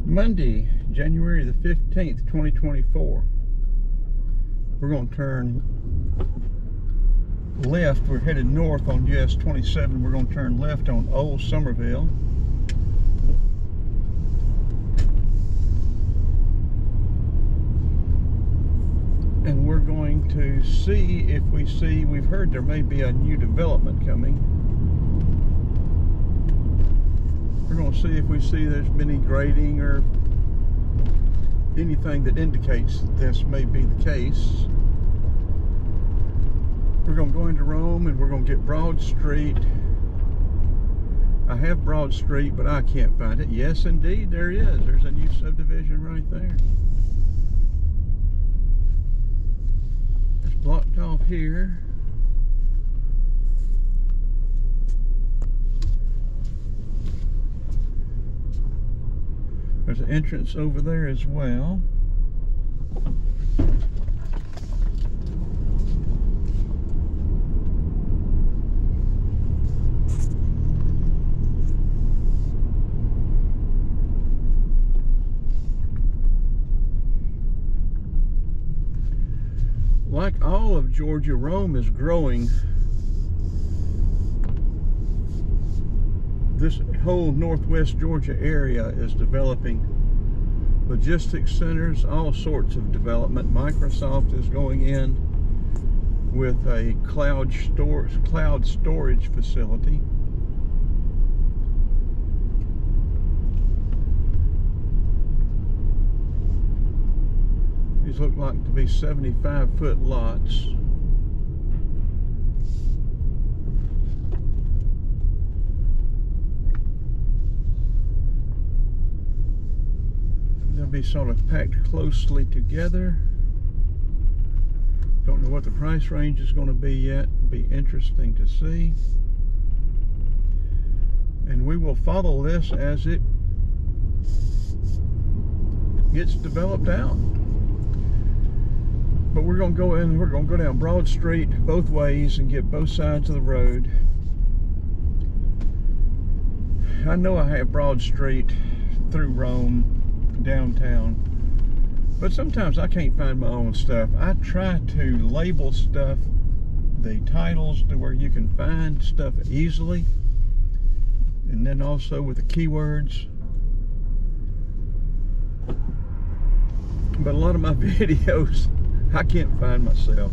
Monday, January the 15th, 2024. We're going to turn left. We're headed north on US 27. We're going to turn left on Old Summerville. And we're going to see if we've heard there may be a new development coming. We're going to see if we see there's been any grading or anything that indicates that this may be the case. We're going to go into Rome and we're going to get Broad Street. I have Broad Street, but I can't find it. Yes, indeed, there is. There's a new subdivision right there. It's blocked off here. There's an entrance over there as well. Like all of Georgia, Rome is growing. This whole northwest Georgia area is developing logistics centers, all sorts of development. Microsoft is going in with a cloud storage facility. These look like to be 75-foot lots. They'll be sort of packed closely together. Don't know what the price range is going to be yet. It'll be interesting to see. And we will follow this as it gets developed out. But we're going to go in, we're going to go down Broad Street both ways and get both sides of the road. I know I have Broad Street through Rome, downtown, but sometimes I can't find my own stuff. I try to label stuff, the titles, to where you can find stuff easily, and then also with the keywords. But a lot of my videos I can't find myself.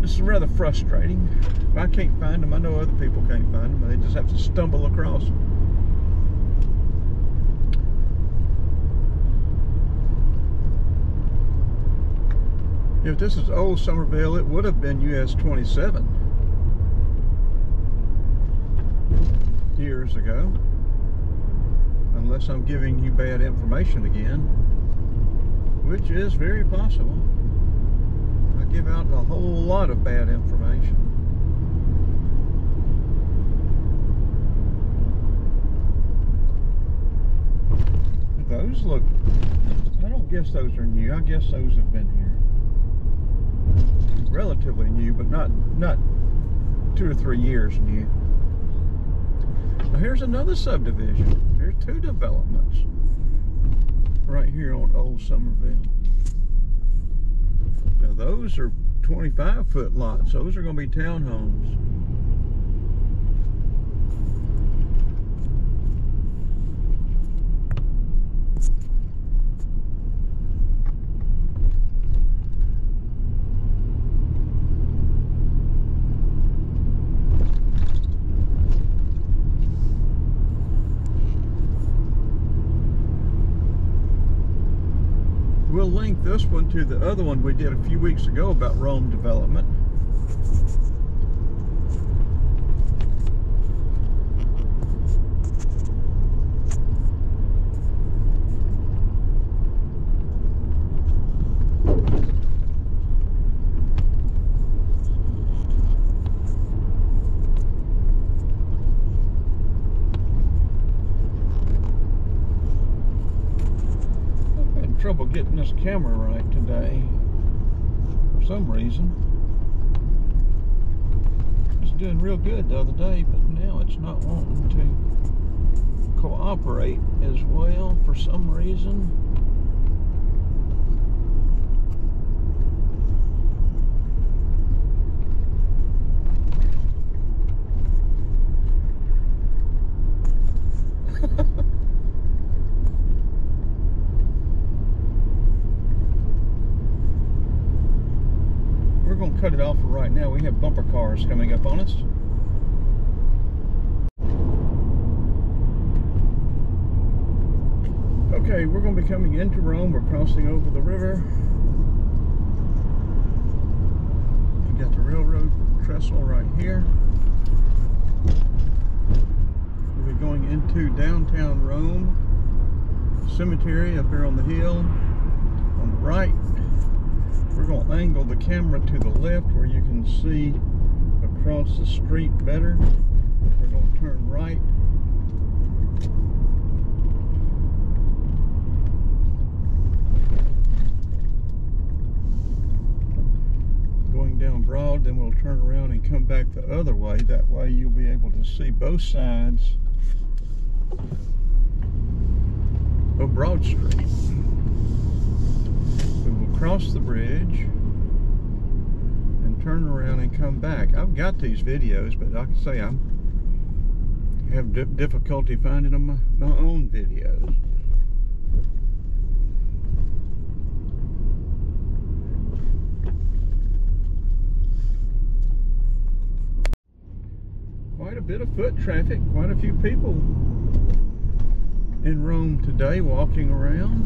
This is rather frustrating. If I can't find them, I know other people can't find them. They just have to stumble across them. If this is Old Summerville, it would have been US 27 years ago. Unless I'm giving you bad information again, which is very possible. I give out a whole lot of bad information. Those look, I don't guess those are new. I guess those have been here. Relatively new, but not 2 or 3 years new. Now here's another subdivision. Here's 2 developments right here on Old Summerville. Now those are 25-foot lots. Those are going to be townhomes. We'll link this one to the other one we did a few weeks ago about Rome development. Trouble getting this camera right today for some reason. It's doing real good the other day, but now it's not wanting to. cooperate as well for some reason. We're going to cut it off for right now. We have bumper cars coming up on us. Okay, we're going to be coming into Rome. We're crossing over the river. You got the railroad trestle right here. We'll be going into downtown Rome. Cemetery up here on the hill. On the right, we're going to angle the camera to the left where you can see across the street better. We're going to turn right. Down Broad, then we'll turn around and come back the other way. That way you'll be able to see both sides of Broad Street. We will cross the bridge and turn around and come back. I've got these videos, but like I say, I have difficulty finding them my own videos. Quite a bit of foot traffic, quite a few people in Rome today walking around.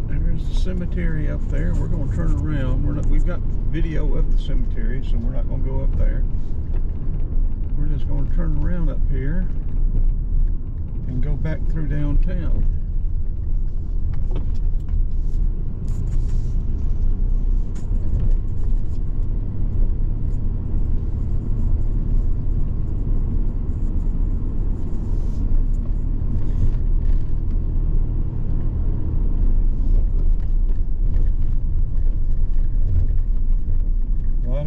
There's the cemetery up there. We're going to turn around. We've got video of the cemetery, so we're not going to go up there. We're just going to turn around up here and go back through downtown.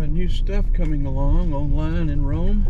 New stuff coming along online in Rome.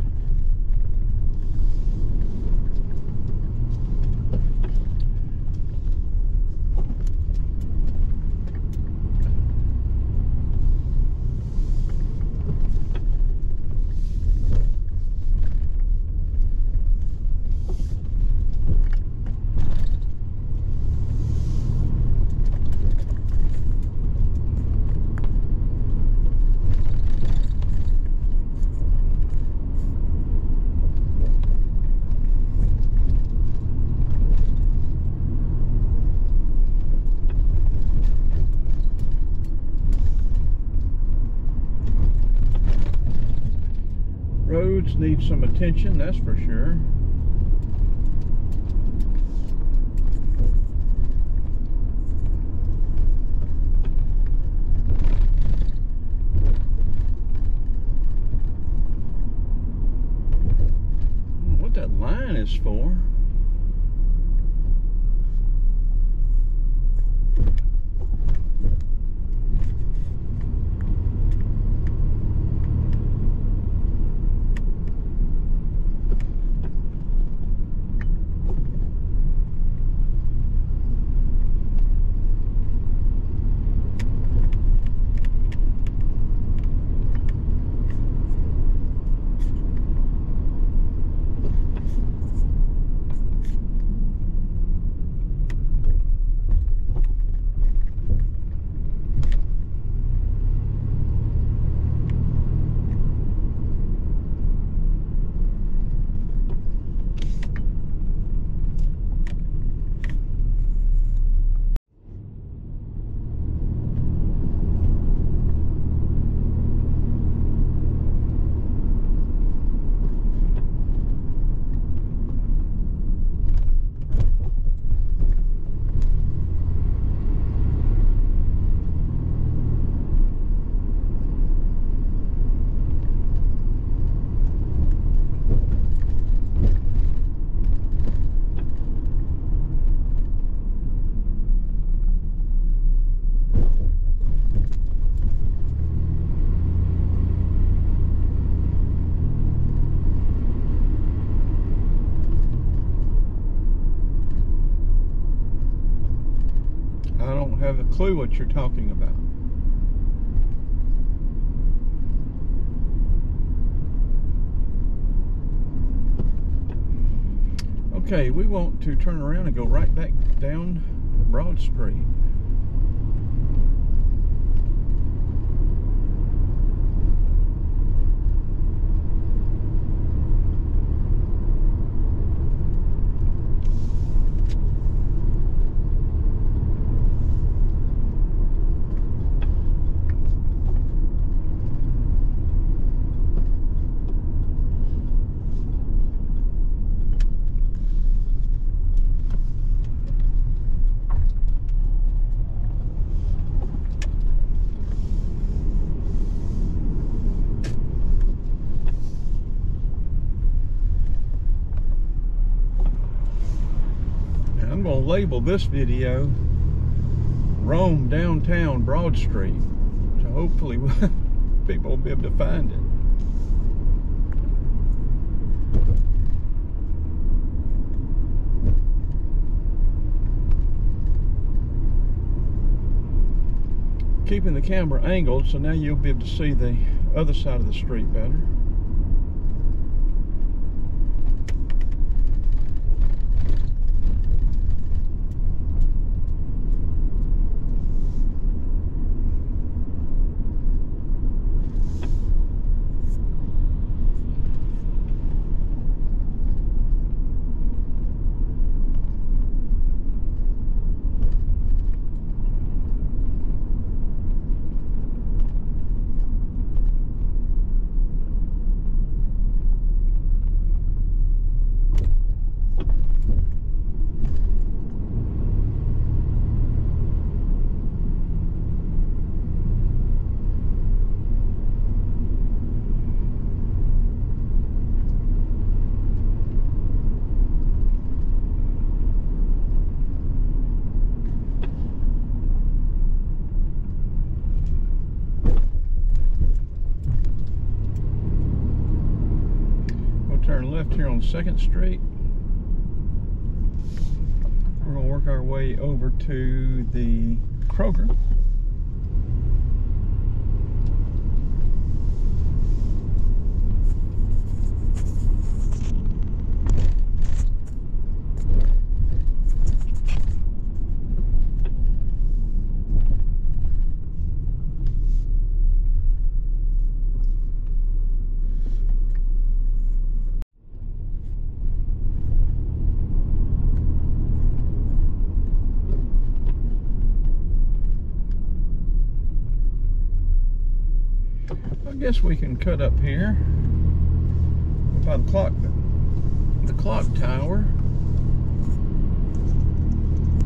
Roads need some attention, that's for sure. I don't know what that line is for. clue what you're talking about. Okay, we want to turn around and go right back down Broad Street. I'm going to label this video Rome Downtown Broad Street, so hopefully people will be able to find it. Keeping the camera angled, so now you'll be able to see the other side of the street better. Turn left here on 2nd Street. We're going to work our way over to the Kroger. I guess we can cut up here by the clock tower.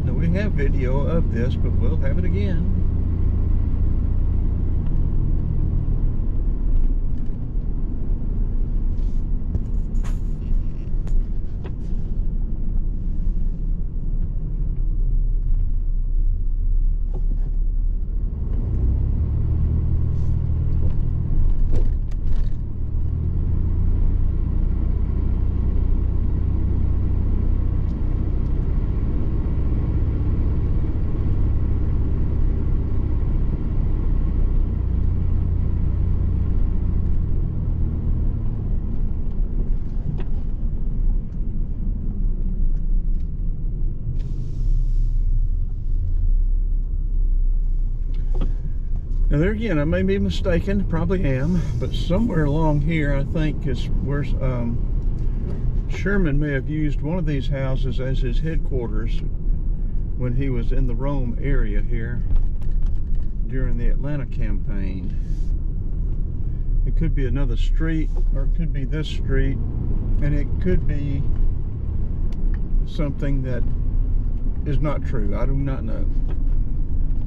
Now we have video of this, but we'll have it again. Now there again, I may be mistaken, probably am, but somewhere along here I think is where Sherman may have used one of these houses as his headquarters when he was in the Rome area here during the Atlanta campaign. It could be another street, or it could be this street, and it could be something that is not true. I do not know.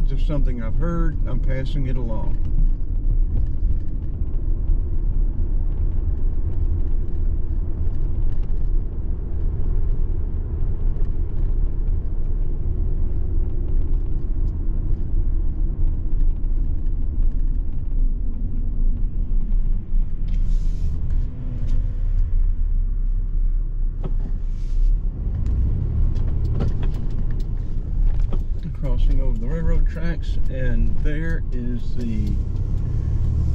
Just something I've heard, I'm passing it along. Crossing over the railroad tracks, and there is the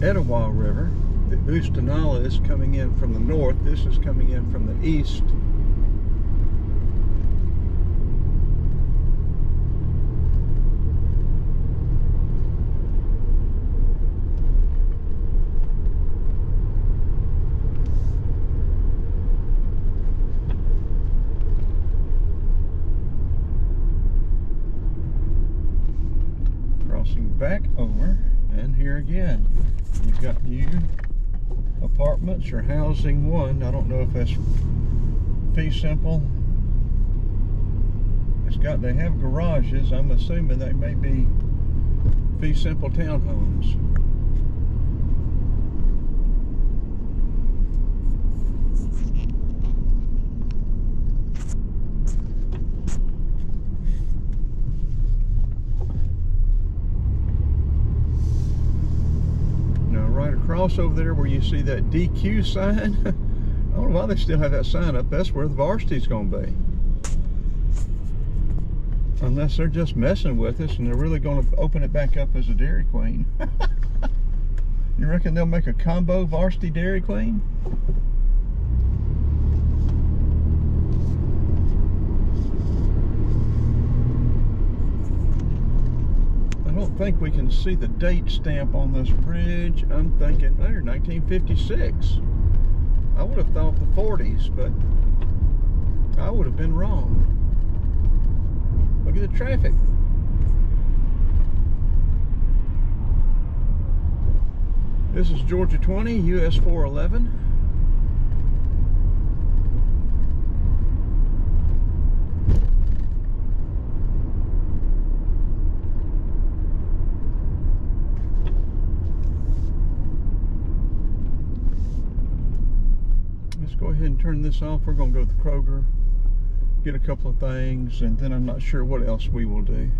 Etowah River. The Oostanala is coming in from the north. This is coming in from the east. Crossing back over, and here again, you've got new apartments or housing one. I don't know if that's fee simple. They have garages. I'm assuming they may be fee simple townhomes. Across over there where you see that DQ sign, I don't know why they still have that sign up. That's where the varsity's going to be. Unless they're just messing with us and they're really going to open it back up as a Dairy Queen. You reckon they'll make a combo varsity Dairy Queen? I don't think we can see the date stamp on this bridge. I'm thinking, oh, 1956. I would have thought the 40s, but I would have been wrong. Look at the traffic. This is Georgia 20, US 411. Go ahead and turn this off. We're going to go to the Kroger, get a couple of things, and then I'm not sure what else we will do.